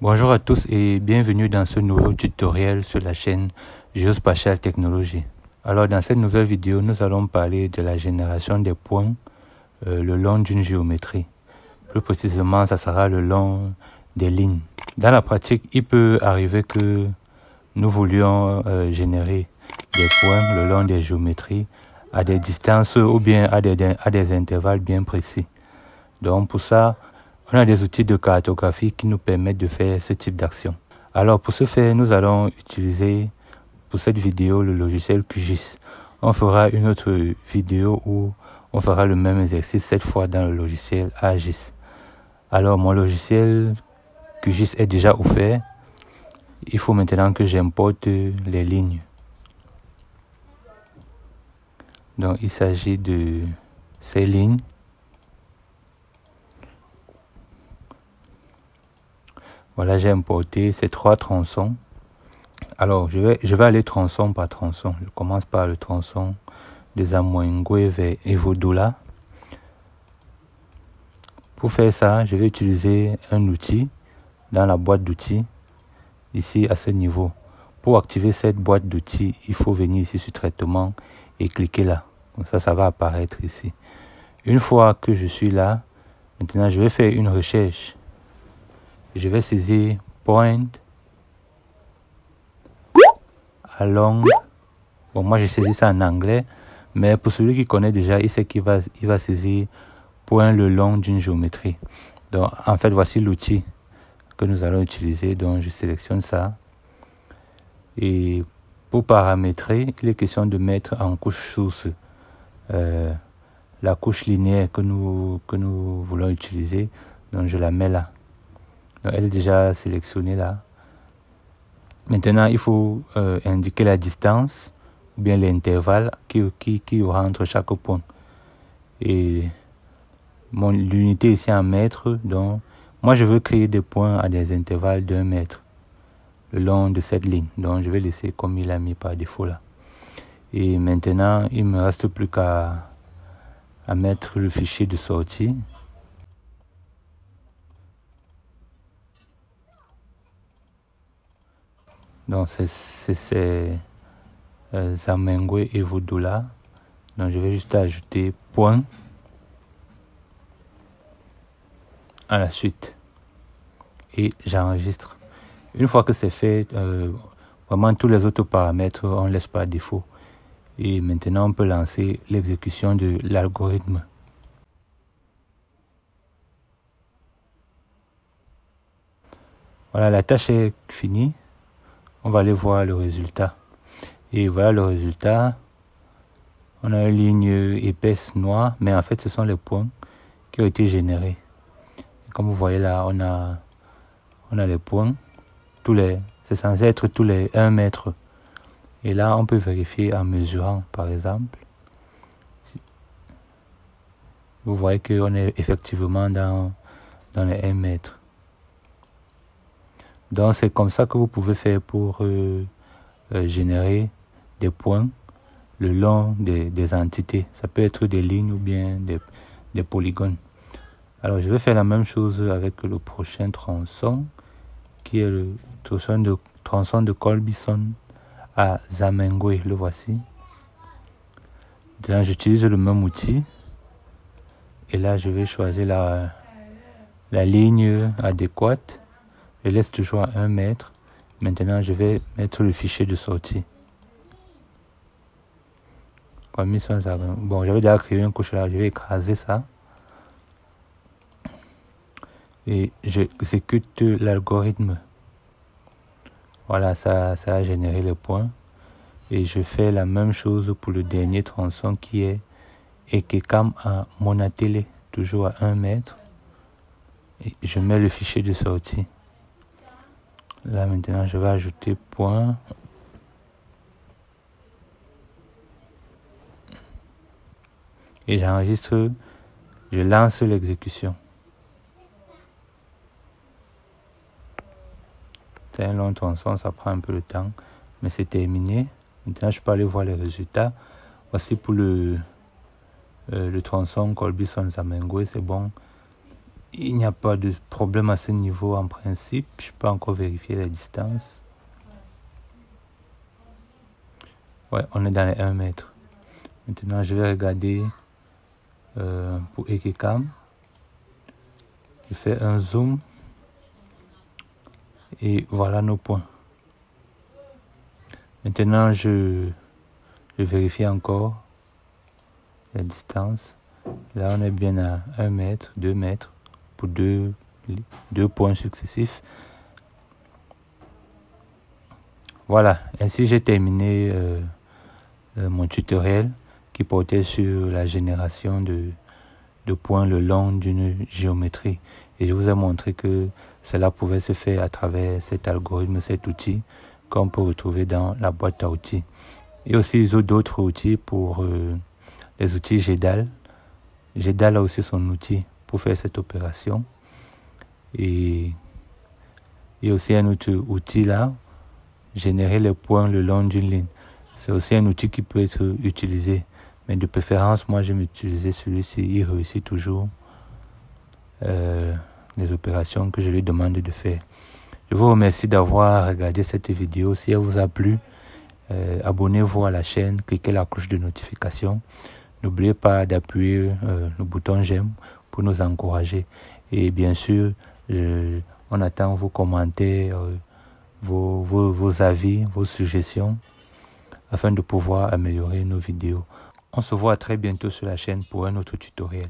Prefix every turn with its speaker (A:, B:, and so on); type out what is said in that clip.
A: Bonjour à tous et bienvenue dans ce nouveau tutoriel sur la chaîne Geospatial Technology. Alors dans cette nouvelle vidéo, nous allons parler de la génération des points le long d'une géométrie. Plus précisément, ça sera le long des lignes. Dans la pratique, il peut arriver que nous voulions générer des points le long des géométries à des distances ou bien à des intervalles bien précis. Donc pour ça, on a des outils de cartographie qui nous permettent de faire ce type d'action. Alors pour ce faire, nous allons utiliser pour cette vidéo le logiciel QGIS. On fera une autre vidéo où on fera le même exercice, cette fois dans le logiciel ArcGIS. Alors mon logiciel QGIS est déjà ouvert. Il faut maintenant que j'importe les lignes. Donc il s'agit de ces lignes. Voilà, j'ai importé ces trois tronçons. Alors, je vais aller tronçon par tronçon. Je commence par le tronçon de Zamwengwe vers Evodola. Pour faire ça, je vais utiliser un outil dans la boîte d'outils, ici à ce niveau. Pour activer cette boîte d'outils, il faut venir ici sur traitement et cliquer là. Comme ça va apparaître ici. Une fois que je suis là, maintenant je vais faire une recherche. Je vais saisir point along. Bon, moi j'ai saisi ça en anglais, mais pour celui qui connaît déjà, il sait qu'il va saisir point le long d'une géométrie. Donc en fait, voici l'outil que nous allons utiliser. Donc je sélectionne ça. Et pour paramétrer, il est question de mettre en couche source la couche linéaire que nous voulons utiliser. Donc je la mets là. Donc, elle est déjà sélectionnée là. Maintenant, il faut indiquer la distance ou bien l'intervalle qui y aura entre chaque point. Et l'unité ici en mètres. Donc, moi, je veux créer des points à des intervalles d'1 mètre le long de cette ligne. Donc, je vais laisser comme il a mis par défaut là. Et maintenant, il me reste plus qu'à mettre le fichier de sortie. Donc c'est Zamwengwe et Evodola. Donc je vais juste ajouter point à la suite et j'enregistre. Une fois que c'est fait, vraiment tous les autres paramètres on laisse par défaut. Et maintenant on peut lancer l'exécution de l'algorithme. Voilà, la tâche est finie. On va aller voir le résultat. Et voilà le résultat. On a une ligne épaisse noire, mais en fait ce sont les points qui ont été générés. Et comme vous voyez là, on a les points. C'est censé être tous les 1 mètre. Et là, on peut vérifier en mesurant, par exemple. Vous voyez qu'on est effectivement dans les 1 mètre. Donc c'est comme ça que vous pouvez faire pour générer des points le long des entités. Ça peut être des lignes ou bien des polygones. Alors je vais faire la même chose avec le prochain tronçon qui est le tronçon de Colbison à Zamwengwe. Le voici. Là j'utilise le même outil et là je vais choisir la ligne adéquate. Je laisse toujours à 1 mètre. Maintenant, je vais mettre le fichier de sortie. Bon, j'avais déjà créé une couche là. Je vais écraser ça. Et j'exécute l'algorithme. Voilà, ça a généré les points. Et je fais la même chose pour le dernier tronçon qui est Ekekam à Monatele, toujours à 1 mètre. Et je mets le fichier de sortie. Là maintenant je vais ajouter point. Et j'enregistre, je lance l'exécution. C'est un long tronçon, ça prend un peu de temps, mais c'est terminé. Maintenant je peux aller voir les résultats. Voici pour le tronçon Colbison Zamwengwe, c'est bon. Il n'y a pas de problème à ce niveau en principe. Je peux encore vérifier la distance. Ouais, on est dans les 1 mètre. Maintenant, je vais regarder pour Ekecam. Je fais un zoom. Et voilà nos points. Maintenant, je vérifie encore la distance. Là, on est bien à 1 mètre, 2 mètres pour deux points successifs. Voilà, ainsi j'ai terminé mon tutoriel qui portait sur la génération de points le long d'une géométrie. Et je vous ai montré que cela pouvait se faire à travers cet algorithme, cet outil qu'on peut retrouver dans la boîte à outils. Et aussi ils ont d'autres outils pour les outils GEDAL. GEDAL a aussi son outil pour faire cette opération. Et aussi un autre outil là, générer les points le long d'une ligne. C'est aussi un outil qui peut être utilisé. Mais de préférence, moi j'aime utiliser celui-ci. Il réussit toujours les opérations que je lui demande de faire. Je vous remercie d'avoir regardé cette vidéo. Si elle vous a plu, abonnez-vous à la chaîne, cliquez la cloche de notification. N'oubliez pas d'appuyer le bouton j'aime pour nous encourager. Et bien sûr, on attend vos commentaires, vos avis, vos suggestions, afin de pouvoir améliorer nos vidéos. On se voit très bientôt sur la chaîne pour un autre tutoriel.